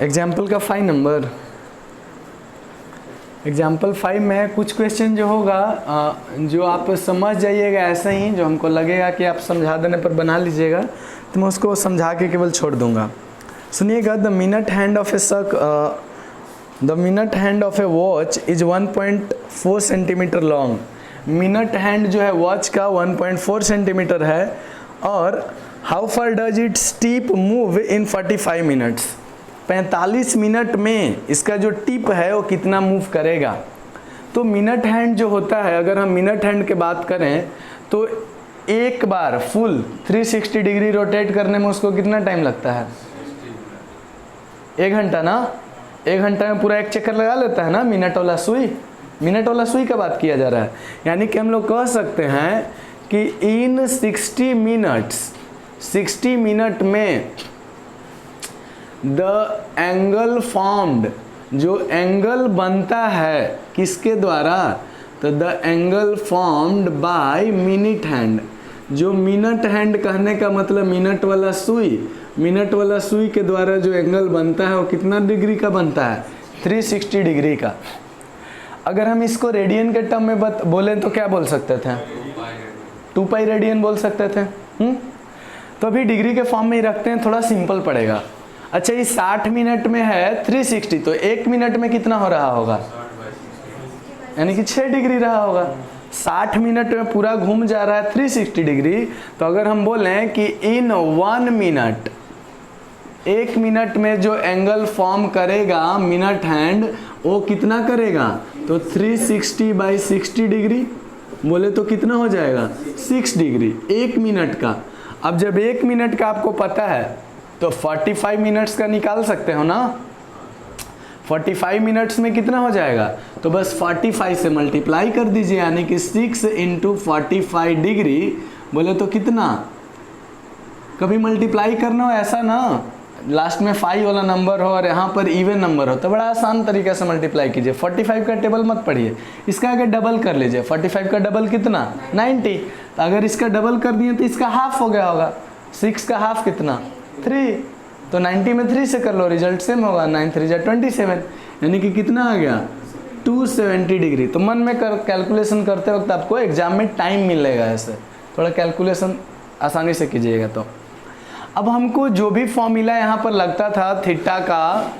Example का 5 number, example 5 में कुछ क्वेश्चन जो होगा जो आप समझ जाइएगा ऐसे ही, जो हमको लगेगा कि आप समझा देने पर बना लीजिएगा, तो मैं उसको समझा के केवल छोड़ दूंगा। सुनिएगा, the minute hand of A watch is 1.4 centimetre long. Minute hand जो है वॉच का 1.4 सेंटीमीटर है, और how far does it tip move in 45 minutes. 45 minute में इसका जो टिप है वो कितना मूव करेगा। तो मिनट हैंड जो होता है, अगर हम मिनट हैंड की बात करें तो एक बार फुल 360 डिग्री रोटेट करने में उसको कितना टाइम लगता है? 1 घंटा ना। 1 घंटा में पूरा एक चक्कर लगा लेता है ना मिनट वाला सुई। मिनट वाला सुई का बात किया जा रहा है, यानी कि हम लोग कह सकते हैं कि इन 60 मिनट में द एंगल फॉर्म्ड, जो एंगल बनता है किसके द्वारा? तो the angle formed by minute hand. जो मिनट हैंड कहने का मतलब मिनट वाला सुई, मिनट वाला सुई के द्वारा जो एंगल बनता है वो कितना डिग्री का बनता है? 360 डिग्री का। अगर हम इसको रेडियन के टर्म में बोले तो क्या बोल सकते थे? 2 पाई रेडियन बोल सकते थे। तो अभी डिग्री के फॉर्म में ही रखते हैं, थोड़ा सिंपल पड़ेगा। अच्छा, ये 60 मिनट में है 360, तो 1 मिनट में कितना हो रहा होगा? यानी कि 6 डिग्री रहा होगा। 60 मिनट में पूरा घूम जा रहा है 360 डिग्री। तो अगर हम बोलें कि इन 1 मिनट, 1 मिनट में जो एंगल फॉर्म करेगा मिनट हैंड, वो कितना करेगा? तो 360 बाई 60 डिग्री बोले तो कितना हो जाएगा? 6 डिग्री 1 मिनट का। अब जब 1 मिनट का आपको पता है तो 45 मिनट्स का निकाल सकते हो ना। 45 मिनट्स में कितना हो जाएगा? तो बस 45 से मल्टीप्लाई कर दीजिए, यानी कि 6 इंटू 45 डिग्री बोले तो कितना? कभी मल्टीप्लाई करना हो ऐसा ना, लास्ट में 5 वाला नंबर हो और यहाँ पर इवन नंबर हो, तो बड़ा आसान तरीके से मल्टीप्लाई कीजिए। 45 का टेबल मत पढ़िए, इसका आगे डबल कर लीजिए। 45 का डबल कितना? 90। तो अगर इसका डबल कर दिए तो इसका हाफ हो गया होगा। 6 का हाफ कितना? 3। तो 90 में 3 से कर लो, रिजल्ट सेम होगा। 9 3 जा 27, यानी कि कितना आ गया? 270 डिग्री। तो मन में कैलकुलेशन करते वक्त आपको एग्जाम में टाइम मिलेगा, ऐसे थोड़ा कैलकुलेशन आसानी से कीजिएगा। तो अब हमको जो भी फॉर्मूला यहाँ पर लगता था थीटा का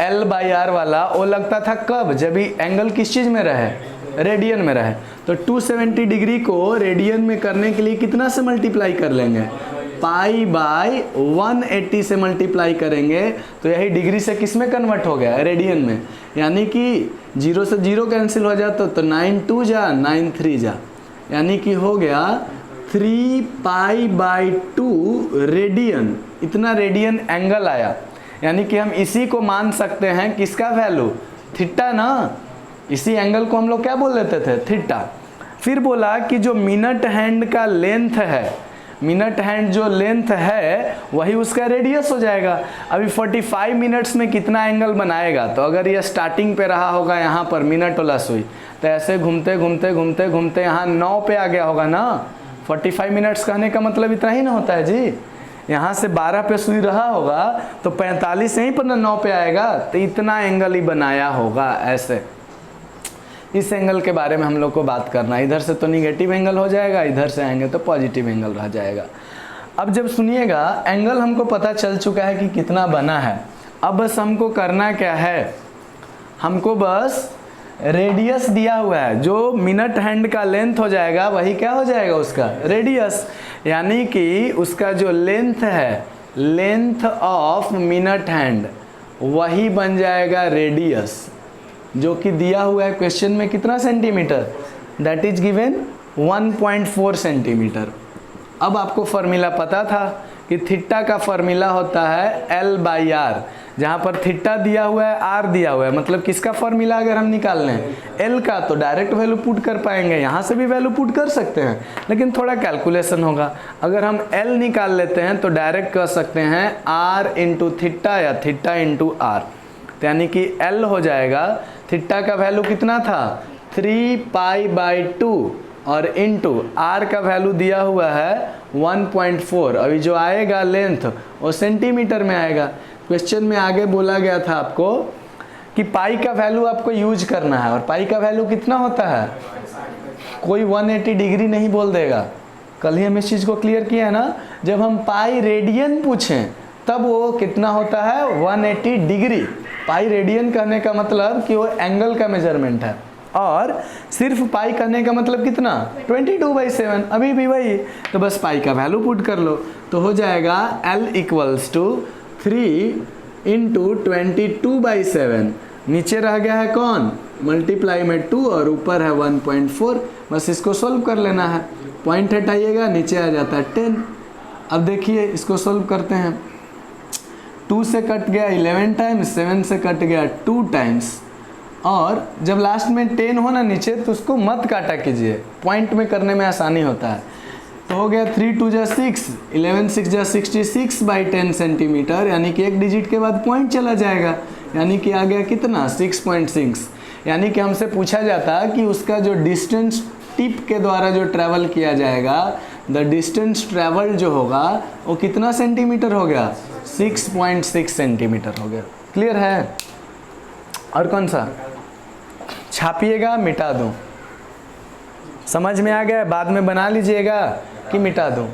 L/R वाला, वो लगता था कब? जब भी एंगल किस चीज़ में रहे? रेडियन में रहे। तो 270 डिग्री को रेडियन में करने के लिए कितना से मल्टीप्लाई कर लेंगे? पाई बाय 180 से मल्टीप्लाई करेंगे, तो यही डिग्री से किस में कन्वर्ट हो गया? रेडियन में। यानी कि 0 से 0 कैंसिल हो जाता तो 9 2 जा 9 3 जा, यानी कि हो गया 3 पाई बाय 2 रेडियन। इतना रेडियन एंगल आया, यानी कि हम इसी को मान सकते हैं किसका वैल्यू? थीटा ना। इसी एंगल को हम लोग क्या बोल लेते थे? थीटा। फिर बोला कि जो मिनट हैंड का लेंथ है, मिनट हैंड जो लेंथ है वही उसका रेडियस हो जाएगा। अभी 45 मिनट्स में कितना एंगल बनाएगा? तो अगर ये स्टार्टिंग पे रहा होगा यहाँ पर मिनट वाला सुई, तो ऐसे घूमते घूमते घूमते घूमते यहाँ 9 पे आ गया होगा ना। 45 मिनट्स कहने का मतलब इतना ही ना होता है जी। यहाँ से 12 पे सुई रहा होगा तो 45 यहीं पर 9 पे आएगा, तो इतना एंगल ही बनाया होगा। ऐसे इस एंगल के बारे में हम लोग को बात करना है। इधर से तो निगेटिव एंगल हो जाएगा, इधर से आएंगे तो पॉजिटिव एंगल रह जाएगा। अब जब सुनिएगा, एंगल हमको पता चल चुका है कि कितना बना है। अब बस हमको करना क्या है? हमको बस रेडियस दिया हुआ है, जो मिनट हैंड का लेंथ हो जाएगा वही क्या हो जाएगा? उसका रेडियस। यानी कि उसका जो लेंथ है, लेंथ ऑफ मिनट हैंड, वही बन जाएगा रेडियस, जो कि दिया हुआ है क्वेश्चन में कितना centimetre? That is given 1.4 centimetre. अब आपको फॉर्मूला पता था कि थीटा का फॉर्मूला होता है L/R, जहाँ पर थीटा दिया हुआ है, R दिया हुआ है, मतलब किसका फॉर्मूला अगर हम निकाल लें? L का, तो डायरेक्ट वैल्यू पुट कर पाएंगे। यहाँ से भी वैल्यू पुट कर सकते हैं, लेकिन थोड़ा कैलकुलेशन होगा। अगर हम L निकाल लेते हैं तो डायरेक्ट कर सकते हैं R इंटू थीटा या थीटा इंटू R। यानी कि L हो जाएगा, थीटा का वैल्यू कितना था? 3 पाई बाई 2 और इंटू R का वैल्यू दिया हुआ है 1.4। अभी जो आएगा लेंथ वो सेंटीमीटर में आएगा, क्वेश्चन में आगे बोला गया था आपको कि पाई का वैल्यू आपको यूज करना है, और पाई का वैल्यू कितना होता है, कोई 180 डिग्री नहीं बोल देगा। कल ही हम इस चीज़ को क्लियर किया है ना, जब हम पाई रेडियन पूछें तब वो कितना होता है, 180 डिग्री। पाई रेडियन कहने का मतलब कि वो एंगल का मेजरमेंट है, और सिर्फ पाई करने का मतलब कितना, 22/7, अभी भी वही। तो बस पाई का वैल्यू पुट कर लो, तो हो जाएगा L = 3 × 22/7। नीचे रह गया है कौन, मल्टीप्लाई में 2 और ऊपर है 1.4। बस इसको सोल्व कर लेना है, पॉइंट हटाइएगा नीचे आ जाता है 10। अब देखिए इसको सोल्व करते हैं। 2 से कट गया 11 टाइम्स, 7 से कट गया 2 टाइम्स, और जब लास्ट में 10 हो ना नीचे तो उसको मत काटा कीजिए, पॉइंट में करने में आसानी होता है। तो हो गया 3 2 जा 6, 11 6 जा 66/10 सेंटीमीटर, यानी कि एक डिजिट के बाद पॉइंट चला जाएगा, यानी कि आ गया कितना, 6.6। यानी कि हमसे पूछा जाता कि उसका जो डिस्टेंस टिप के द्वारा जो ट्रैवल किया जाएगा, द डिस्टेंस ट्रैवल जो होगा वो कितना सेंटीमीटर हो गया, 6.6 सेंटीमीटर हो गया। क्लियर है। और कौन सा छापिएगा, मिटा दूं, समझ में आ गया, बाद में बना लीजिएगा कि मिटा दूं,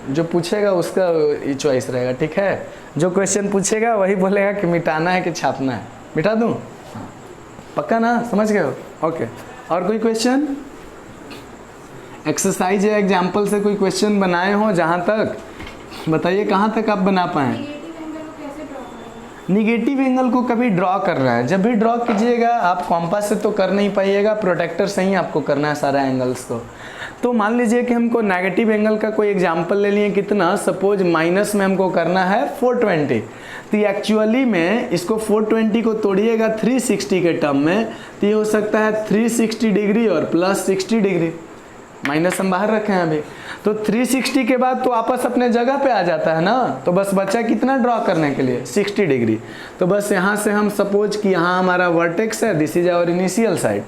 जो पूछेगा उसका चॉइस रहेगा, ठीक है। जो क्वेश्चन पूछेगा वही बोलेगा कि मिटाना है कि छापना है। मिटा दूं, पक्का ना, समझ गए हो, ओके। और कोई क्वेश्चन, एक्सरसाइज या एग्जाम्पल से कोई क्वेश्चन बनाए हो, जहाँ तक बताइए, कहाँ तक आप बना पाएँ। निगेटिव एंगल को कभी ड्रॉ करना है, जब भी ड्रॉ कीजिएगा आप कॉम्पास से तो कर नहीं पाइएगा, प्रोटेक्टर से ही आपको करना है सारा एंगल्स को। तो मान लीजिए कि हमको नेगेटिव एंगल का कोई एग्जांपल ले लिए, कितना, सपोज माइनस में हमको करना है 420, तो एक्चुअली में इसको 420 को तोड़िएगा 360 के टर्म में, तो ये हो सकता है 360 डिग्री और प्लस 60 डिग्री, माइनस हम बाहर रखे हैं अभी। तो 360 के बाद तो वापस अपने जगह पे आ जाता है ना, तो बस बचा कितना ड्रॉ करने के लिए, 60 डिग्री। तो बस यहाँ से हम सपोज कि यहाँ हमारा वर्टेक्स है, this is our initial side.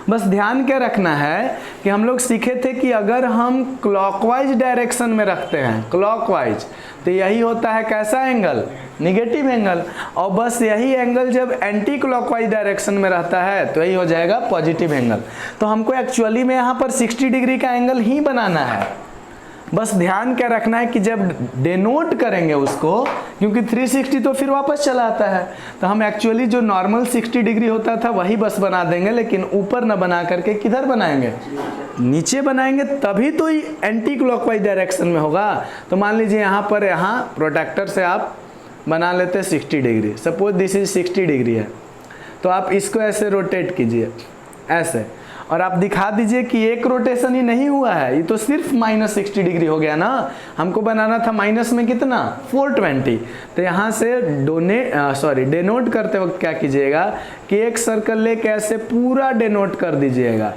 बस ध्यान क्या रखना है कि हम लोग सीखे थे कि अगर हम क्लॉकवाइज डायरेक्शन में रखते हैं, क्लॉकवाइज, तो यही होता है कैसा एंगल, निगेटिव एंगल। और बस यही एंगल जब एंटी क्लॉकवाइज डायरेक्शन में रहता है तो यही हो जाएगा पॉजिटिव एंगल। तो हमको एक्चुअली में यहाँ पर 60 डिग्री का एंगल ही बनाना है। बस ध्यान क्या रखना है कि जब डेनोट करेंगे उसको, क्योंकि 360 तो फिर वापस चला आता है, तो हम एक्चुअली जो नॉर्मल 60 डिग्री होता था वही बस बना देंगे, लेकिन ऊपर न बना करके किधर बनाएंगे, नीचे बनाएंगे, तभी तो ये एंटी क्लॉकवाइज डायरेक्शन में होगा। तो मान लीजिए यहाँ पर, यहाँ प्रोटेक्टर से आप बना लेते हैं 60 degree, suppose this is 60 degree है, तो आप इसको ऐसे रोटेट कीजिए ऐसे, और आप दिखा दीजिए कि एक रोटेशन ही नहीं हुआ है, ये तो सिर्फ -60 डिग्री हो गया ना। हमको बनाना था माइनस में कितना, 420। तो यहाँ से डेनोट करते वक्त क्या कीजिएगा कि एक सर्कल लेके ऐसे पूरा डेनोट कर दीजिएगा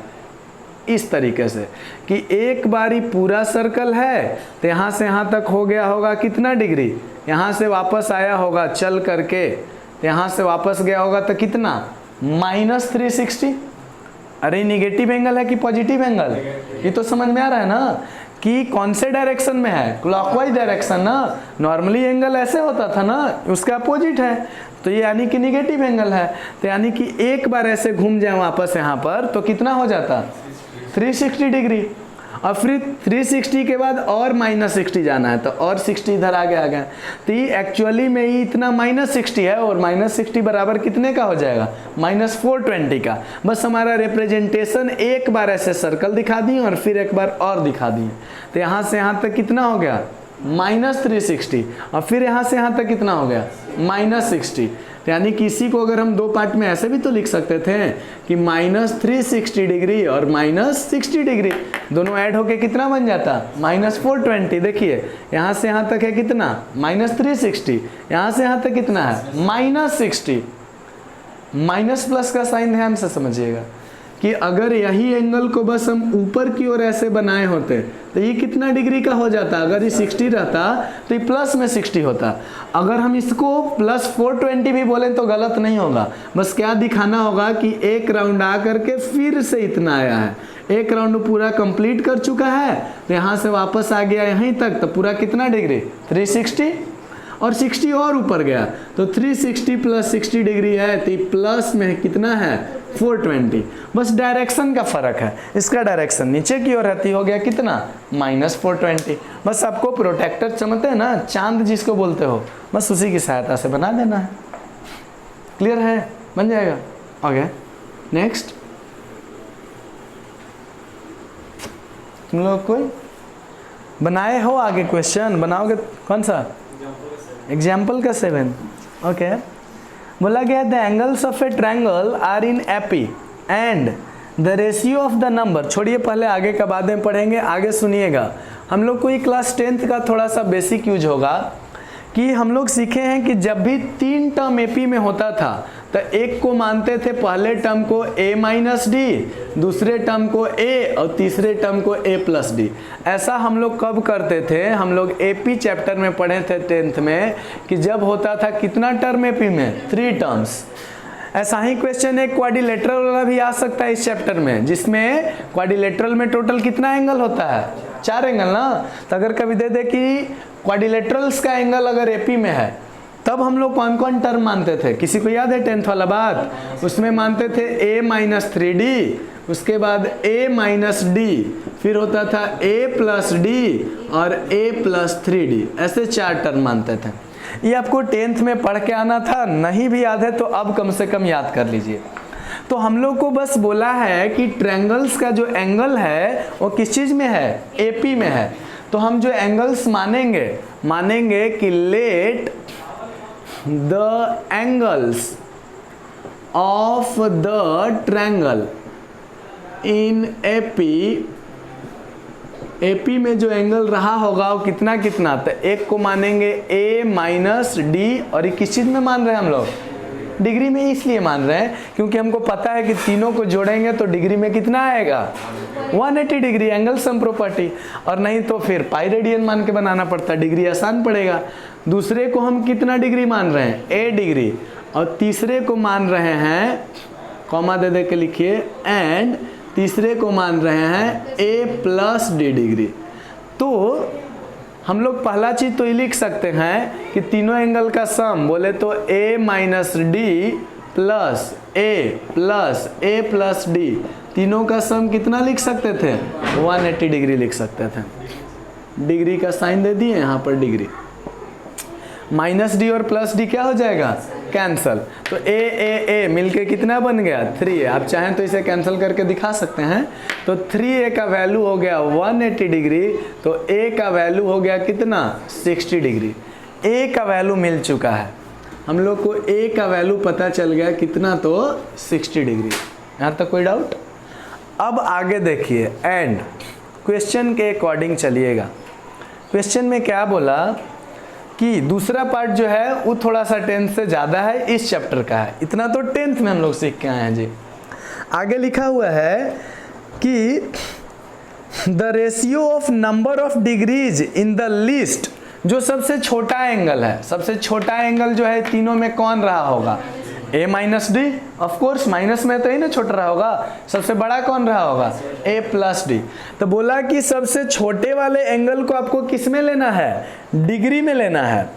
इस तरीके से कि एक बारी पूरा सर्कल है, तो यहाँ से यहाँ तक हो गया होगा कितना डिग्री, यहाँ से वापस आया होगा चल करके, यहाँ से वापस गया होगा तो कितना, -360। अरे निगेटिव एंगल है कि पॉजिटिव एंगल, ये तो समझ में आ रहा है ना कि कौन से डायरेक्शन में है, क्लॉकवाइज डायरेक्शन ना। नॉर्मली एंगल ऐसे होता था ना, उसका अपोजिट है, तो ये यानी कि निगेटिव एंगल है। तो यानी कि एक बार ऐसे घूम जाए वापस यहाँ पर तो कितना हो जाता, 360 डिग्री। और फिर 360 के बाद और -60 जाना है, तो और 60 इधर आगे आ गया। तो ये एक्चुअली में ही इतना -60 है, और -60 बराबर कितने का हो जाएगा, -420 का। बस हमारा रिप्रेजेंटेशन एक बार ऐसे सर्कल दिखा दिए और फिर एक बार और दिखा दिए। तो यहाँ से यहाँ तक कितना हो गया, -360, और फिर यहाँ से यहाँ तक कितना हो गया, -60। यानी कि इसी को अगर हम दो पार्ट में ऐसे भी तो लिख सकते थे कि -360 डिग्री और -60 डिग्री दोनों ऐड होके कितना बन जाता, -420। देखिए यहाँ से यहाँ तक है कितना, -360, यहाँ से यहाँ तक कितना है, -60। माइनस प्लस का साइन ध्यान से समझिएगा कि अगर यही एंगल को बस हम ऊपर की ओर ऐसे बनाए होते तो ये कितना डिग्री का हो जाता, अगर ये 60 रहता तो ये प्लस में 60 होता। अगर हम इसको +420 भी बोलें तो गलत नहीं होगा, बस क्या दिखाना होगा कि एक राउंड आ करके फिर से इतना आया है, एक राउंड पूरा कंप्लीट कर चुका है, तो यहाँ से वापस आ गया यहीं तक, तो पूरा कितना डिग्री, 360। और 60 और ऊपर गया तो 360 प्लस 60 डिग्री है, तो प्लस में कितना है 420। बस डायरेक्शन का फर्क है, इसका डायरेक्शन नीचे की ओर रहती, हो गया कितना -420। बस आपको प्रोटेक्टर समझते हैं ना, चांद जिसको बोलते हो, बस उसी की सहायता से बना देना है। क्लियर है, बन जाएगा। ओके नेक्स्ट, तुम लोग कोई बनाए हो आगे क्वेश्चन बनाओगे? कौन सा एग्जाम्पल का 7? ओके, बोला गया the angles of a triangle are in AP and the ratio of the number. छोड़िए पहले आगे का बाद में पढ़ेंगे, आगे सुनिएगा। हम लोग को ये क्लास 10th का थोड़ा सा बेसिक यूज होगा कि हम लोग सीखे हैं कि जब भी 3 टर्म एपी में होता था तो एक को मानते थे पहले टर्म को a माइनस डी, दूसरे टर्म को a और तीसरे टर्म को a प्लस डी। ऐसा हम लोग कब करते थे? हम लोग एपी चैप्टर में पढ़े थे 10th में कि जब होता था कितना टर्म एपी में 3 टर्म्स। ऐसा ही क्वेश्चन एक क्वाड्रिलेटरल वाला भी आ सकता है इस चैप्टर में, जिसमें क्वाड्रिलेटरल में टोटल कितना एंगल होता है? 4 एंगल ना। तो अगर कभी दे दे कि क्वाड्रिलेटरल्स का एंगल अगर एपी में है, तब हम लोग कौन कौन टर्म मानते थे? किसी को याद है 10th वाला बात? उसमें मानते थे a माइनस 3d, उसके बाद a माइनस डी, फिर होता था a प्लस डी और a प्लस 3d। ऐसे 4 टर्म मानते थे। ये आपको 10th में पढ़ के आना था, नहीं भी याद है तो अब कम से कम याद कर लीजिए। तो हम लोग को बस बोला है कि ट्रायंगल्स का जो एंगल है वो किस चीज में है? एपी में है। तो हम जो एंगल्स मानेंगे कि let the angles of the triangle in AP में जो एंगल रहा होगा वो कितना कितना? तो एक को मानेंगे a माइनस डी, और ये किस चीज में मान रहे हैं हम लोग? डिग्री में। इसलिए मान रहे हैं क्योंकि हमको पता है कि तीनों को जोड़ेंगे तो डिग्री में कितना आएगा? 180 डिग्री, एंगल सम प्रॉपर्टी। और नहीं तो फिर पाई रेडियन मान के बनाना पड़ता, डिग्री आसान पड़ेगा। दूसरे को हम कितना डिग्री मान रहे हैं? a डिग्री, और तीसरे को मान रहे हैं, कॉमा दे दे के लिखिए, एंड तीसरे को मान रहे हैं a प्लस डी डिग्री। तो हम लोग पहला चीज तो ये लिख सकते हैं कि तीनों एंगल का सम बोले तो a minus D plus a plus D, तीनों का सम कितना लिख सकते थे? 180 डिग्री लिख सकते थे। डिग्री का साइन दे दिए यहाँ पर, डिग्री। माइनस डी और प्लस डी क्या हो जाएगा? कैंसल। तो a मिलके कितना बन गया? 3a। आप चाहें तो इसे कैंसिल करके दिखा सकते हैं। तो 3a का वैल्यू हो गया 180 डिग्री, तो a का वैल्यू हो गया कितना? 60 डिग्री। a का वैल्यू मिल चुका है हम लोग को, a का वैल्यू पता चल गया कितना? तो 60 डिग्री। यहाँ तक कोई डाउट? अब आगे देखिए, एंड क्वेश्चन के अकॉर्डिंग चलिएगा। क्वेश्चन में क्या बोला कि दूसरा पार्ट जो है वो थोड़ा सा 10th से ज़्यादा है, इस चैप्टर का है। इतना तो 10th में हम लोग सीख के आए हैं जी। आगे लिखा हुआ है कि the ratio of number of degrees in the list, जो सबसे छोटा एंगल है, सबसे छोटा एंगल जो है तीनों में कौन रहा होगा? a minus D, of course minus में तो ही ना छोटा रहा होगा। सबसे बड़ा कौन रहा होगा? a plus D. तो बोला कि सबसे छोटे वाले एंगल को आपको किस में लेना है? डिग्री में लेना है।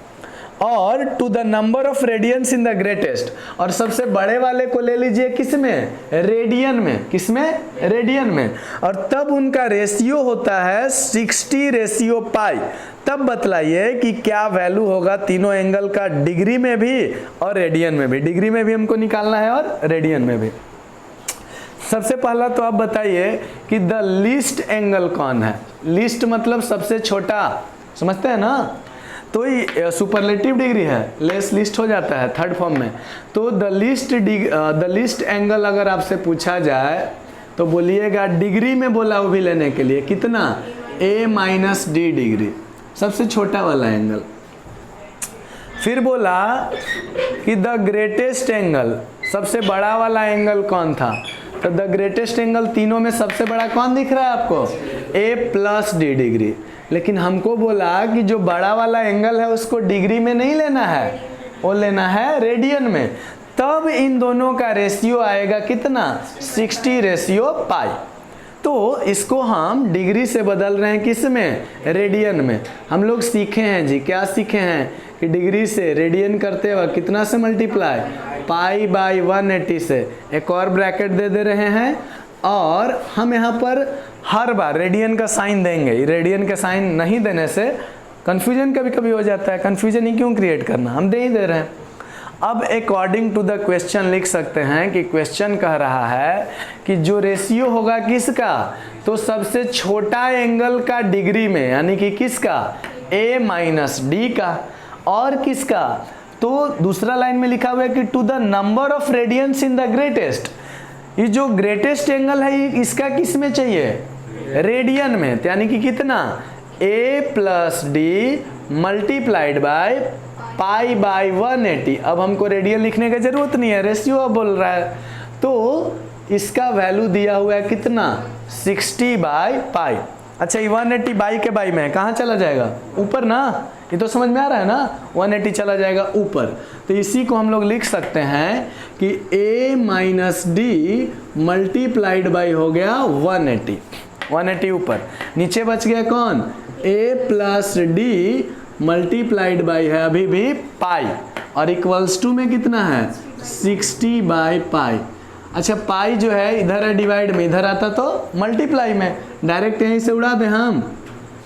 और to the number of radians in the greatest, और सबसे बड़े वाले को ले लीजिए किस में? रेडियन में। किस में? रेडियन में। और तब उनका रेशियो होता है 60 रेशियो पाई। तब बतलाइए कि क्या वैल्यू होगा तीनों एंगल का, डिग्री में भी और रेडियन में भी। डिग्री में भी हमको निकालना है और रेडियन में भी। सबसे पहला तो आप बताइए कि द लीस्ट एंगल कौन है? लीस्ट मतलब सबसे छोटा, समझते हैं ना? तो ये सुपरलेटिव डिग्री है, लेस लिस्ट हो जाता है थर्ड फॉर्म में। तो द लीस्ट एंगल अगर आपसे पूछा जाए तो बोलिएगा डिग्री में, बोला वो भी लेने के लिए कितना? a माइनस डी डिग्री, सबसे छोटा वाला एंगल। फिर बोला कि द ग्रेटेस्ट एंगल, सबसे बड़ा वाला एंगल कौन था? तो द ग्रेटेस्ट एंगल तीनों में सबसे बड़ा कौन दिख रहा है आपको? a plus D degree. लेकिन हमको बोला कि जो बड़ा वाला एंगल है उसको डिग्री में नहीं लेना है, वो लेना है रेडियन में। तब इन दोनों का रेशियो आएगा कितना? 60 रेशियो पाई। तो इसको हम डिग्री से बदल रहे हैं किस में? रेडियन में। हम लोग सीखे हैं जी, क्या सीखे हैं कि डिग्री से रेडियन करते वक्त कितना से मल्टीप्लाई, पाई बाई 180 से। एक और ब्रैकेट दे रहे हैं और हम यहाँ पर हर बार रेडियन का साइन देंगे। रेडियन का साइन नहीं देने से कन्फ्यूजन कभी कभी हो जाता है, कन्फ्यूजन ही क्यों क्रिएट करना, हम दे ही दे रहे हैं। अब अकॉर्डिंग टू द क्वेश्चन लिख सकते हैं कि क्वेश्चन कह रहा है कि जो रेशियो होगा किसका, तो सबसे छोटा एंगल का डिग्री में, यानी कि किसका, a माइनस डी का, और किसका, तो दूसरा लाइन में लिखा हुआ है कि to the number of radians in the greatest. ये जो ग्रेटेस्ट एंगल है इसका किस में चाहिए, रेडियन में, यानी कि कितना, a plus D multiplied by pi by 180। अब हमको रेडियन लिखने की जरूरत नहीं है, रेशियो अब बोल रहा है, तो इसका वैल्यू दिया हुआ है कितना, 60 बाई पाई। अच्छा, ये 180 बाई के बाई में कहाँ चला जाएगा, ऊपर ना, ये तो समझ में आ रहा है ना, 180 चला जाएगा ऊपर। तो इसी को हम लोग लिख सकते हैं कि a minus D multiplied by हो गया 180 ऊपर, नीचे बच गया कौन, a plus D multiplied by है अभी भी पाई, और इक्वल्स टू में कितना है, 60 बाई पाई। अच्छा, पाई जो है इधर है डिवाइड में, इधर आता तो मल्टीप्लाई में, डायरेक्ट यहीं से उड़ा दें, हम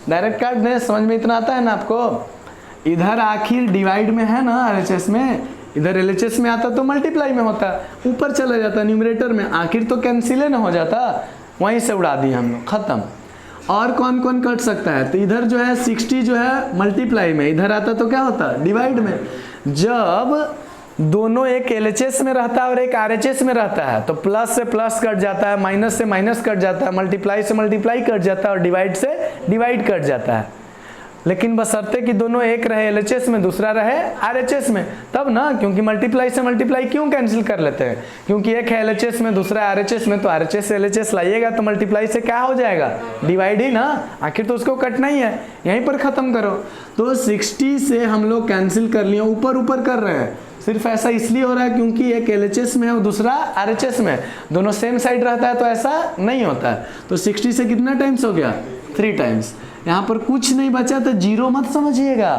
डायरेक्ट काट दें, समझ में इतना आता है ना आपको। इधर आखिर डिवाइड में है ना RHS में, इधर LHS में आता तो मल्टीप्लाई में होता, ऊपर चला जाता न्यूमरेटर में, आखिर तो कैंसिल ना हो जाता, वहीं से उड़ा दिए हम लोग, खत्म। और कौन कौन कट सकता है, तो इधर जो है 60 जो है मल्टीप्लाई में, इधर आता तो क्या होता, डिवाइड में। जब दोनों एक LHS में रहता है और एक RHS में रहता है तो प्लस से प्लस कट जाता है, माइनस से माइनस कट जाता है, मल्टीप्लाई से मल्टीप्लाई कट जाता है और डिवाइड से डिवाइड कट जाता है। लेकिन बशर्ते कि दोनों एक रहे LHS में, दूसरा रहे RHS में, तब ना, क्योंकि मल्टीप्लाई से मल्टीप्लाई क्यों कैंसिल कर लेते हैं, क्योंकि एक है LHS में दूसरा है RHS में, तो RHS से LHS लाइएगा तो मल्टीप्लाई से क्या हो जाएगा, डिवाइड ही ना, आखिर तो उसको कटना ही है, यहीं पर खत्म करो। तो 60 से हम लोग कैंसिल कर लिए, ऊपर ऊपर कर रहे हैं, सिर्फ ऐसा इसलिए हो रहा है क्योंकि एक LHS में है और दूसरा RHS में, दोनों सेम साइड रहता है तो ऐसा नहीं होता है। तो 60 से कितना टाइम्स हो गया, 3 टाइम्स। यहाँ पर कुछ नहीं बचा तो 0 मत समझिएगा,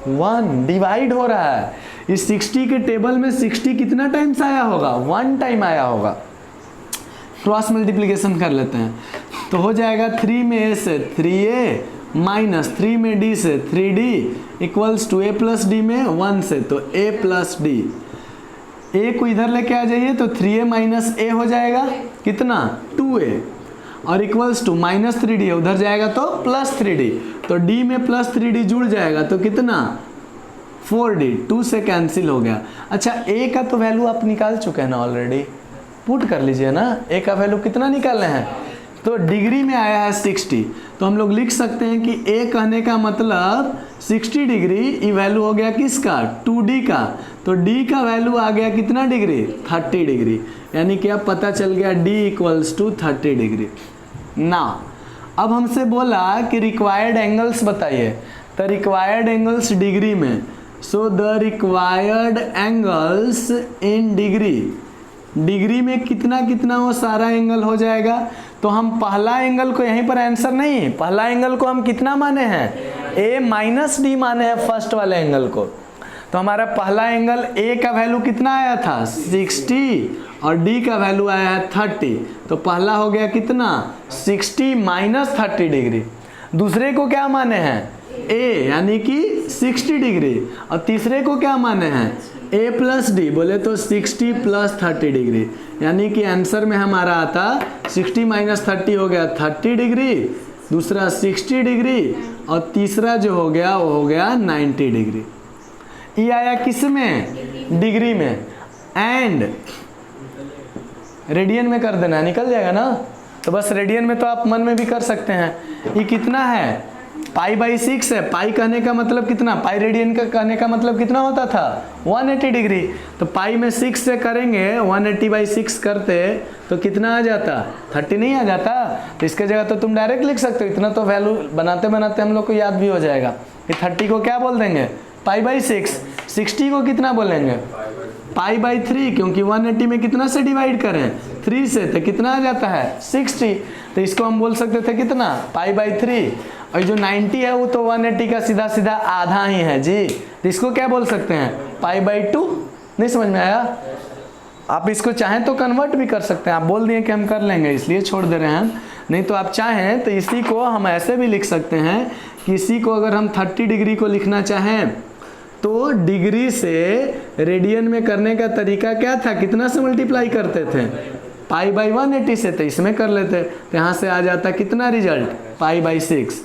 1 डिवाइड हो रहा है। इस 60 के टेबल में 60 कितना टाइम्स आया होगा, 1 टाइम आया होगा। क्रॉस मल्टीप्लिकेशन कर लेते हैं तो हो जाएगा 3 में a से 3a माइनस 3 में d से 3d equals to a plus d में 1 से, तो a प्लस डी। a को इधर लेके आ जाइए तो 3a माइनस a हो जाएगा कितना, 2a, और इक्वल्स टू माइनस 3d उधर जाएगा तो प्लस 3d, तो d में प्लस 3d जुड़ जाएगा तो कितना, 4d, 2 से कैंसिल हो गया। अच्छा, a का तो वैल्यू आप निकाल चुके हैं ना ऑलरेडी, पुट कर लीजिए ना, a का वैल्यू कितना निकालना है, तो डिग्री में आया है 60, तो हम लोग लिख सकते हैं कि a कहने का मतलब 60 डिग्री, ये वैल्यू हो गया किसका, 2d का, तो d का वैल्यू आ गया कितना डिग्री, 30 डिग्री, यानी कि अब पता चल गया d इक्वल्स टू 30 डिग्री। ना, अब हमसे बोला कि रिक्वायर्ड एंगल्स बताइए, तो रिक्वायर्ड एंगल्स डिग्री में, so the required angles in degree में कितना कितना वो सारा एंगल हो जाएगा। तो हम पहला एंगल को यहीं पर आंसर नहीं, पहला एंगल को हम कितना माने हैं, a माइनस डी माने हैं फर्स्ट वाले एंगल को। तो हमारा पहला एंगल a का वैल्यू कितना आया था, 60, और d का वैल्यू आया है 30, तो पहला हो गया कितना, 60 माइनस 30 डिग्री। दूसरे को क्या माने हैं, a यानी कि 60 डिग्री, और तीसरे को क्या माने हैं, a प्लस डी, बोले तो 60 प्लस 30 डिग्री, यानी कि आंसर में हमारा आता 60 माइनस 30 हो गया 30 डिग्री, दूसरा 60 डिग्री, और तीसरा जो हो गया वो हो गया 90 डिग्री। ये आया किस में, डिग्री में, एंड रेडियन में कर देना, निकल जाएगा ना। तो बस रेडियन में तो आप मन में भी कर सकते हैं। ये कितना है, पाई बाई 6 है, पाई कहने का मतलब कितना, पाई रेडियन का कहने का मतलब कितना होता था, 180 डिग्री। तो पाई में 6 से करेंगे, 180 बाई 6 करते तो कितना आ जाता, 30 नहीं आ जाता। तो इसके जगह तो तुम डायरेक्ट लिख सकते हो, इतना तो वैल्यू बनाते बनाते हम लोग को याद भी हो जाएगा कि 30 को क्या बोल देंगे, पाई बाई 6, 60 को कितना बोलेंगे, पाई बाई 3, क्योंकि 180 में कितना से डिवाइड करें, 3 से, तो कितना आ जाता है 60। तो इसको हम बोल सकते थे कितना, पाई बाई 3, और जो 90 है वो तो 180 का सीधा सीधा आधा ही है जी, तो इसको क्या बोल सकते हैं, π/2। नहीं समझ में आया? आप इसको चाहें तो कन्वर्ट भी कर सकते हैं, आप बोल दिए कि हम कर लेंगे इसलिए छोड़ दे रहे हैं। नहीं तो आप चाहें तो इसी को हम ऐसे भी लिख सकते हैं कि इसी को अगर हम 30 डिग्री को लिखना चाहें तो डिग्री से रेडियन में करने का तरीका क्या था, कितना से मल्टीप्लाई करते थे, π/180 से, तो इसमें कर लेते, तो यहाँ से आ जाता कितना रिजल्ट, π/6।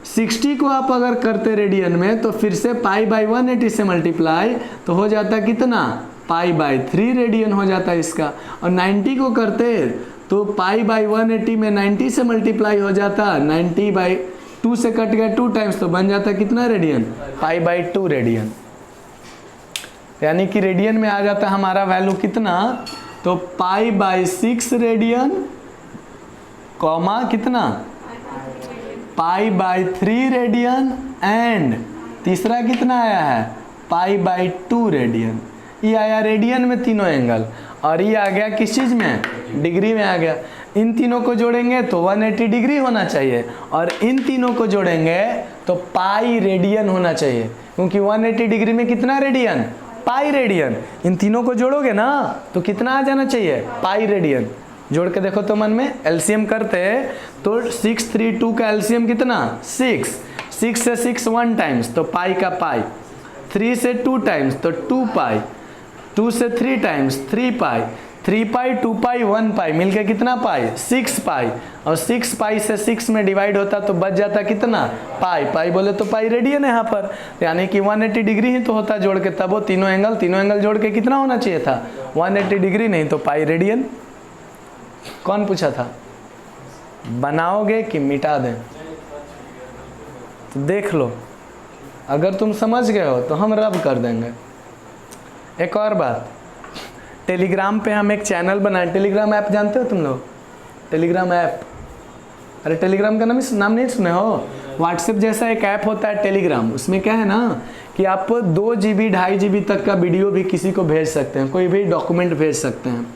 60 को आप अगर करते रेडियन में तो फिर से π/180 से मल्टीप्लाई तो हो जाता कितना, π/3 रेडियन हो जाता इसका। और 90 को करते तो π/180 में 90 से मल्टीप्लाई हो जाता, 90/2 से कट गया 2 टाइम्स तो बन जाता कितना रेडियन, π/2 रेडियन। यानी कि रेडियन में आ जाता हमारा वैल्यू कितना, तो π/6 रेडियन कॉमा कितना, π/3 रेडियन एंड तीसरा कितना आया है, π/2 रेडियन। ये आया रेडियन में तीनों एंगल, और ये आ गया किस चीज़ में, डिग्री में आ गया। इन तीनों को जोड़ेंगे तो 180 डिग्री होना चाहिए, और इन तीनों को जोड़ेंगे तो पाई रेडियन होना चाहिए, क्योंकि 180 डिग्री में कितना रेडियन, पाई रेडियन। इन तीनों को जोड़ोगे ना तो कितना आ जाना चाहिए, पाई रेडियन। जोड़ के देखो तो मन में, एलसीएम करते तो 6, 3, 2 का एलसीएम कितना 6, 6 से 6 1 टाइम्स तो पाई का पाई, 3 से 2 टाइम्स तो 2 पाई, 2 से 3 टाइम्स 3 पाई, 3 पाई 2 पाई 1 पाई मिलके कितना पाई, 6 पाई, और 6 पाई से 6 में डिवाइड होता तो बच जाता कितना, पाई। पाई बोले तो पाई रेडियन है यहाँ पर, यानी कि 180 डिग्री ही तो होता जोड़ के, तब वो तीनों एंगल जोड़ के कितना होना चाहिए था, 180 डिग्री, नहीं तो पाई रेडियन। कौन पूछा था, बनाओगे कि मिटा दें, तो देख लो, अगर तुम समझ गए हो तो हम रब कर देंगे। एक और बात, टेलीग्राम पे हम एक चैनल बनाए, टेलीग्राम ऐप जानते हो तुम लोग, टेलीग्राम ऐप, अरे टेलीग्राम का नाम नहीं सुने हो, व्हाट्सएप जैसा एक ऐप होता है टेलीग्राम। उसमें क्या है ना कि आप 2 GB 2.5 GB तक का वीडियो भी किसी को भेज सकते हैं, कोई भी डॉक्यूमेंट भेज सकते हैं।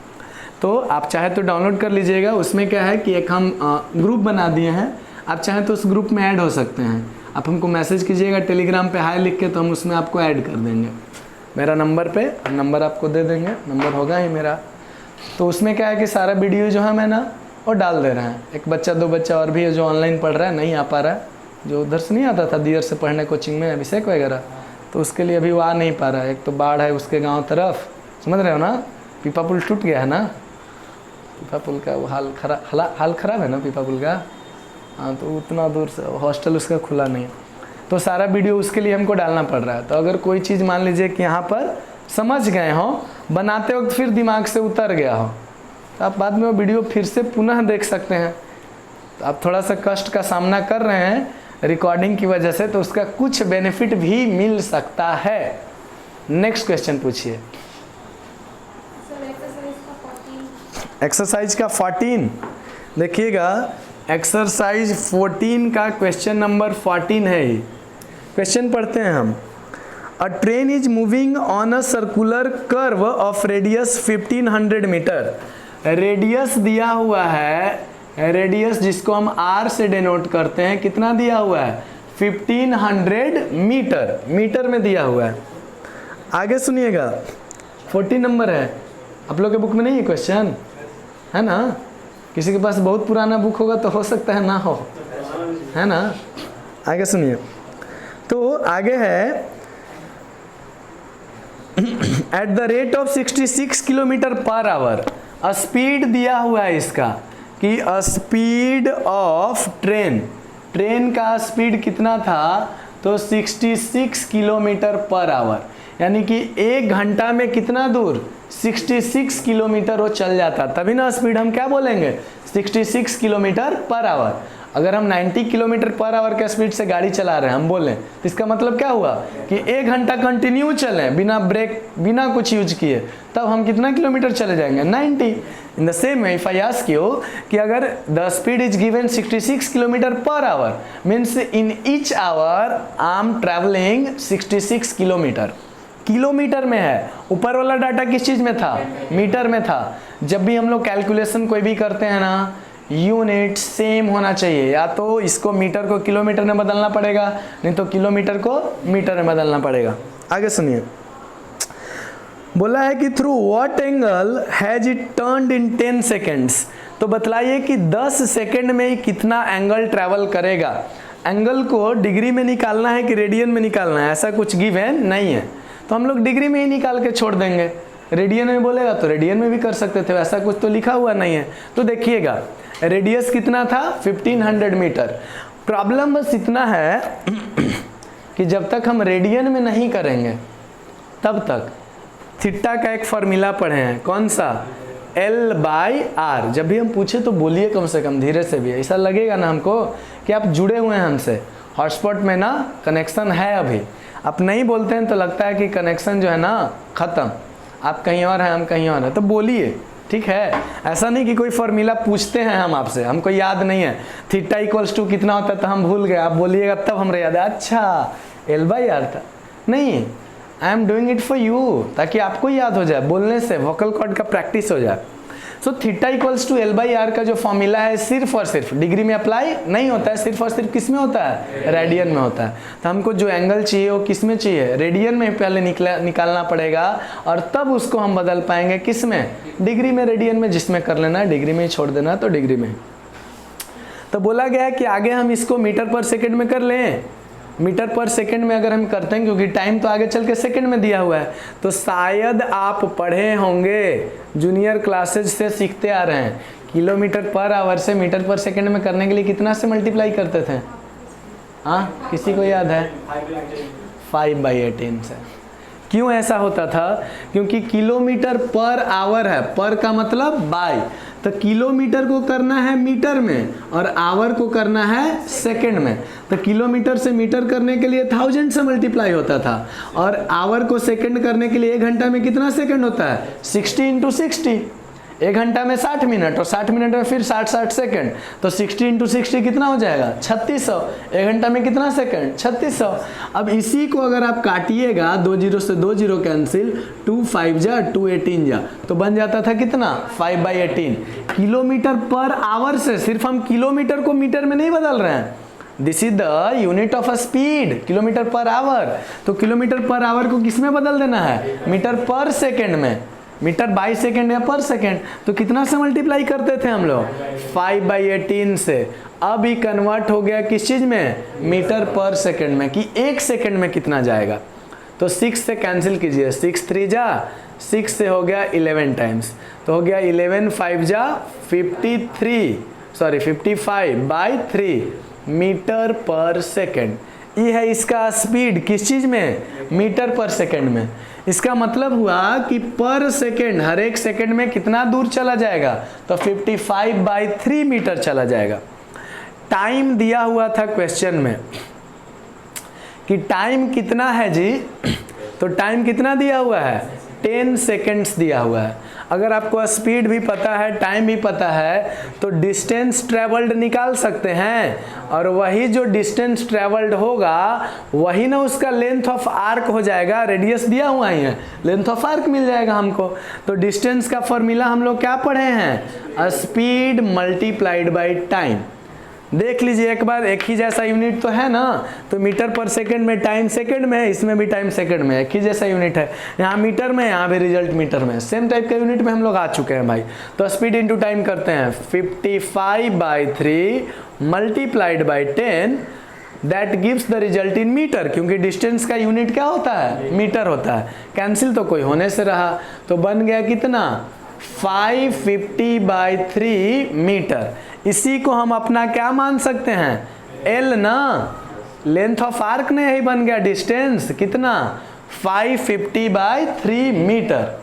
तो आप चाहे तो डाउनलोड कर लीजिएगा। उसमें क्या है कि एक हम ग्रुप बना दिए हैं, आप चाहें तो उस ग्रुप में ऐड हो सकते हैं। आप हमको मैसेज कीजिएगा टेलीग्राम पे हाय लिख के, तो हम उसमें आपको ऐड कर देंगे मेरा नंबर पे, नंबर आपको दे देंगे, नंबर होगा ही मेरा। तो उसमें क्या है कि सारा वीडियो जो है मैं ना वो डाल दे रहे हैं। एक बच्चा 2 बच्चा और भी है जो ऑनलाइन पढ़ रहा है, नहीं आ पा रहा है, जो उधर से नहीं आता था दियर से पढ़ने कोचिंग में, अभिषेक वगैरह, तो उसके लिए अभी वो आ नहीं पा रहा है। एक तो बाढ़ है उसके गाँव तरफ, समझ रहे हो ना, पीपा पुल टूट गया है ना, पीपा पुल का वो हाल खराब है ना पीपा पुल का, हाँ, तो उतना दूर से हॉस्टल उसका खुला नहीं, तो सारा वीडियो उसके लिए हमको डालना पड़ रहा है। तो अगर कोई चीज़ मान लीजिए कि यहाँ पर समझ गए हो, बनाते वक्त फिर दिमाग से उतर गया हो, तो आप बाद में वो वीडियो फिर से पुनः देख सकते हैं। तो आप थोड़ा सा कष्ट का सामना कर रहे हैं रिकॉर्डिंग की वजह से, तो उसका कुछ बेनिफिट भी मिल सकता है। नेक्स्ट क्वेश्चन पूछिए। एक्सरसाइज का 14 देखिएगा, एक्सरसाइज 14 का क्वेश्चन नंबर 14 है। ही क्वेश्चन पढ़ते हैं हम। A train is moving on a circular curve of radius 1500 metre. Radius दिया हुआ है, रेडियस जिसको हम r से डिनोट करते हैं, कितना दिया हुआ है 1500 मीटर, मीटर में दिया हुआ है। आगे सुनिएगा, 14 नंबर है, आप लोग के बुक में नहीं है क्वेश्चन, है ना? किसी के पास बहुत पुराना बुक होगा तो हो सकता है ना हो, है ना? आगे सुनिए, तो आगे है at the rate of 66 kilometre per our. Speed दिया हुआ है इसका कि स्पीड ऑफ ट्रेन, ट्रेन का स्पीड कितना था, तो 66 किलोमीटर पर आवर, यानी कि 1 घंटा में कितना दूर 66 किलोमीटर वो चल जाता, तभी ना स्पीड हम क्या बोलेंगे 66 किलोमीटर पर आवर। अगर हम 90 किलोमीटर पर आवर के स्पीड से गाड़ी चला रहे हैं हम बोलें, तो इसका मतलब क्या हुआ कि 1 घंटा कंटिन्यू चलें बिना ब्रेक बिना कुछ यूज किए, तब हम कितना किलोमीटर चले जाएंगे 90। In the same way if I ask you कि अगर the speed is given 66 kilometre per hour, means in each hour I am travelling 66 kilometre. Kilometre में है, ऊपर वाला डाटा किस चीज़ में था, मीटर में था। जब भी हम लोग कैलकुलेशन कोई भी करते हैं ना, यूनिट सेम होना चाहिए, या तो इसको मीटर को किलोमीटर में बदलना पड़ेगा, नहीं तो किलोमीटर को मीटर में बदलना पड़ेगा। आगे सुनिए, बोला है कि through what angle has it turned in 10 seconds. तो बतलाइए कि 10 सेकेंड में ही कितना एंगल ट्रैवल करेगा। एंगल को डिग्री में निकालना है कि रेडियन में निकालना है, ऐसा कुछ गिवन नहीं है, तो हम लोग डिग्री में ही निकाल के छोड़ देंगे। रेडियन में बोलेगा तो रेडियन में भी कर सकते थे, ऐसा कुछ तो लिखा हुआ नहीं है। तो देखिएगा रेडियस कितना था 1500 मीटर। प्रॉब्लम बस इतना है कि जब तक हम रेडियन में नहीं करेंगे तब तक थीटा का एक फॉर्मूला पढ़े हैं, कौन सा, L/R। जब भी हम पूछे तो बोलिए कम से कम धीरे से भी, ऐसा लगेगा ना हमको कि आप जुड़े हुए हैं हमसे। हॉटस्पॉट में ना कनेक्शन है अभी, आप नहीं बोलते हैं तो लगता है कि कनेक्शन जो है ना ख़त्म, आप कहीं और हैं हम कहीं और हैं, तो बोलिए, ठीक है। ऐसा नहीं कि कोई फॉर्मूला पूछते हैं हम आपसे, हमको याद नहीं है, थीटा इक्वल्स टू कितना होता है तो हम भूल गए, आप बोलिएगा तब हमें याद है, अच्छा L/R था। नहीं, I am doing it for you, ताकि आपको याद हो जाए, बोलने से वोकल कॉर्ड का प्रैक्टिस हो जाए। So theta equals to L/R का जो फॉर्मूला है सिर्फ और सिर्फ डिग्री में अप्लाई नहीं होता है, सिर्फ और सिर्फ किस में होता है, रेडियन में होता है। तो हमको जो एंगल चाहिए वो किस में चाहिए, रेडियन में पहले निकालना पड़ेगा, और तब उसको हम बदल पाएंगे किस में, डिग्री में, रेडियन में, जिसमें कर लेना है, डिग्री में छोड़ देना तो डिग्री में। तो बोला गया है कि आगे हम इसको मीटर पर सेकेंड में कर लें। मीटर पर सेकंड में अगर हम करते हैं, क्योंकि टाइम तो आगे चल के सेकंड में दिया हुआ है, तो शायद आप पढ़े होंगे, जूनियर क्लासेज से सीखते आ रहे हैं, किलोमीटर पर आवर से मीटर पर सेकंड में करने के लिए कितना से मल्टीप्लाई करते थे, हाँ किसी को याद है, 5/18 से। क्यों ऐसा होता था, क्योंकि किलोमीटर पर आवर है, पर का मतलब बाय, तो किलोमीटर को करना है मीटर में और आवर को करना है सेकंड में। तो किलोमीटर से मीटर करने के लिए 1000 से मल्टीप्लाई होता था, और आवर को सेकंड करने के लिए 1 घंटा में कितना सेकंड होता है, 60 × 60। 1 घंटा में 60 मिनट, और 60 मिनट में फिर 60 सेकंड, तो 60 × 60 कितना हो जाएगा, 3600। 1 घंटा में कितना सेकंड, 3600। अब इसी को अगर आप काटिएगा, 2 0 से 2 0 कैंसिल, 2 5 जा 2 18 जा, तो बन जाता था कितना, 5/18। किलोमीटर पर आवर से, सिर्फ हम किलोमीटर को मीटर में नहीं बदल रहे हैं, this is the unit of a speed, kilometre per our. तो किलोमीटर पर आवर को किस में बदल देना है, मीटर पर सेकेंड में, मीटर बाई सेकेंड या पर सेकेंड। तो कितना से मल्टीप्लाई करते थे हम लोग, 5/18 से। अब ही कन्वर्ट हो गया किस चीज में, मीटर पर सेकेंड में, कि 1 सेकेंड में कितना जाएगा। तो 6 से कैंसिल कीजिए, 6 3 जा 6 से हो गया 11 टाइम्स, तो हो गया 11 5 जा 55/3 मीटर पर सेकेंड। ये है इसका स्पीड किस चीज में, मीटर पर सेकेंड में। इसका मतलब हुआ कि पर सेकेंड, हर एक सेकेंड में कितना दूर चला जाएगा, तो 55/3 मीटर चला जाएगा। टाइम दिया हुआ था क्वेश्चन में कि टाइम कितना है जी, तो टाइम कितना दिया हुआ है, 10 सेकेंड्स दिया हुआ है। अगर आपको स्पीड भी पता है, टाइम भी पता है, तो डिस्टेंस ट्रेवल्ड निकाल सकते हैं, और वही जो डिस्टेंस ट्रेवल्ड होगा वही ना उसका लेंथ ऑफ आर्क हो जाएगा। रेडियस दिया हुआ ही है, लेंथ ऑफ आर्क मिल जाएगा हमको। तो डिस्टेंस का फॉर्मूला हम लोग क्या पढ़े हैं, स्पीड मल्टीप्लाइड बाय टाइम। देख लीजिए एक बार, एक ही जैसा यूनिट तो है ना, तो मीटर पर सेकंड में टाइम सेकंड में है, इसमें भी टाइम सेकंड में, एक ही जैसा यूनिट है, यहाँ मीटर में, यहाँ भी रिजल्ट मीटर में, सेम टाइप के यूनिट में हम लोग आ चुके हैं भाई। तो स्पीड इंटू टाइम करते हैं, 55/3 multiplied by 10, that gives the result in metre, क्योंकि डिस्टेंस का यूनिट क्या होता है, मीटर होता है। कैंसिल तो कोई होने से रहा, तो बन गया कितना, 550/3 मीटर। इसी को हम अपना क्या मान सकते हैं, एल ना, लेंथ ऑफ आर्क ने यही बन गया, डिस्टेंस कितना, 550/3 मीटर।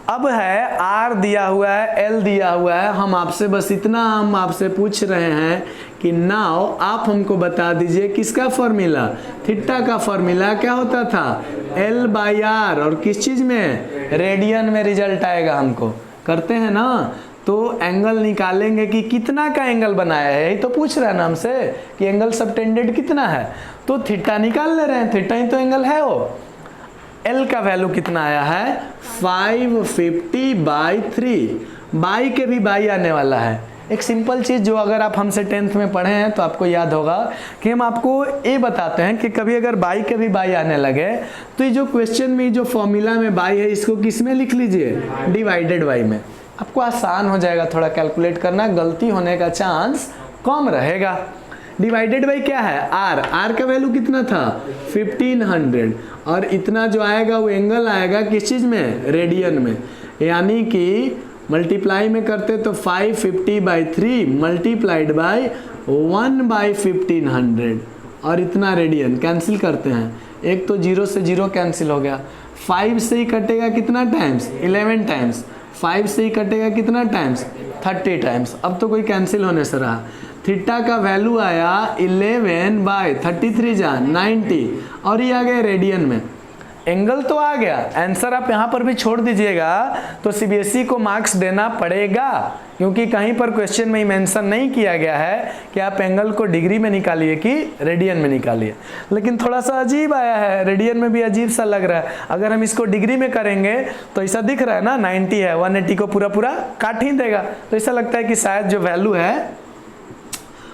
अब है आर दिया हुआ है, एल दिया हुआ है, हम आपसे बस इतना हम आपसे पूछ रहे हैं कि नाउ आप हमको बता दीजिए किसका फॉर्मूला, थीटा का फॉर्मूला क्या होता था, L/R, और किस चीज में, रेडियन में रिजल्ट आएगा हमको। करते हैं ना, तो एंगल निकालेंगे कि कितना का एंगल बनाया है, यही तो पूछ रहा है ना हमसे कि एंगल सबटेंडेड कितना है, तो थीटा निकाल ले रहे हैं, थीटा ही तो एंगल है वो। एल का वैल्यू कितना आया है, 550/3, बाई के भी बाई आने वाला है, एक सिंपल चीज़ जो अगर आप हमसे 10th में पढ़े हैं तो आपको याद होगा कि हम आपको ये बताते हैं कि कभी अगर बाई कभी बाई आने लगे तो ये जो क्वेश्चन में जो फॉर्मूला में बाई है इसको किस में लिख लीजिए, डिवाइडेड बाई में। आपको आसान हो जाएगा थोड़ा कैलकुलेट करना, गलती होने का चांस कम रहेगा। डिवाइडेड बाई क्या है, आर, आर का वैल्यू कितना था 1500 और इतना जो आएगा वो एंगल आएगा किस चीज़ में, रेडियन में, यानी कि मल्टीप्लाई में करते तो 550/3 मल्टीप्लाइड बाई 1/1500 और इतना रेडियन। कैंसिल करते हैं, एक तो 0 से 0 कैंसिल हो गया, 5 से ही कटेगा कितना टाइम्स, 11 टाइम्स, 5 से ही कटेगा कितना टाइम्स, 30 टाइम्स। अब तो कोई कैंसिल होने से रहा। थीटा का वैल्यू आया 11/33 जा 90 और ये आ गया रेडियन में। एंगल तो आ गया, आंसर आप यहाँ पर भी छोड़ दीजिएगा तो सीबीएसई को मार्क्स देना पड़ेगा, क्योंकि कहीं पर क्वेश्चन में ही मेंशन नहीं किया गया है कि आप एंगल को डिग्री में निकालिए कि रेडियन में निकालिए। लेकिन थोड़ा सा अजीब आया है, रेडियन में भी अजीब सा लग रहा है। अगर हम इसको डिग्री में करेंगे तो ऐसा दिख रहा है ना 90 है, 180 को पूरा पूरा काट ही देगा, तो ऐसा लगता है कि शायद जो वैल्यू है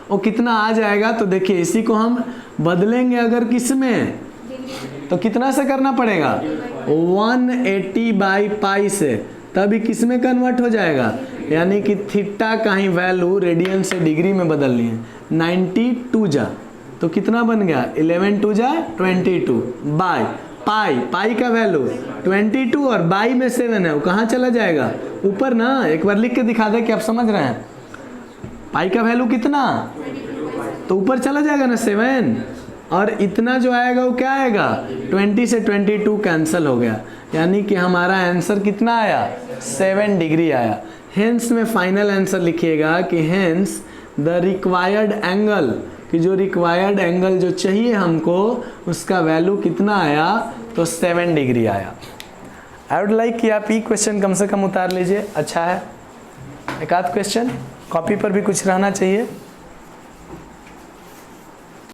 वो कितना आ जाएगा। तो देखिए इसी को हम बदलेंगे अगर किस में, तो कितना से करना पड़ेगा, 180/पाई से, तभी किस में कन्वर्ट हो जाएगा, यानी कि थीटा का ही वैल्यू रेडियन से डिग्री में बदल लिए 92 जा, तो कितना बन गया 11 2 जा 22 बाय पाई, पाई का वैल्यू 22 और बाई में 7 है, वो कहाँ चला जाएगा, ऊपर ना। एक बार लिख के दिखा दे कि आप समझ रहे हैं। पाई का वैल्यू कितना, तो ऊपर चला जाएगा ना 7, और इतना जो आएगा वो क्या आएगा, 20 से 22 कैंसिल हो गया, यानी कि हमारा आंसर कितना आया, 7 डिग्री आया। हेंस में फाइनल आंसर लिखिएगा कि हेंस द रिक्वायर्ड एंगल, कि जो रिक्वायर्ड एंगल जो चाहिए हमको उसका वैल्यू कितना आया, तो 7 डिग्री आया। आई वुड लाइक कि आप ये क्वेश्चन कम से कम उतार लीजिए, अच्छा है। एक आध क्वेश्चन कॉपी पर भी कुछ रहना चाहिए।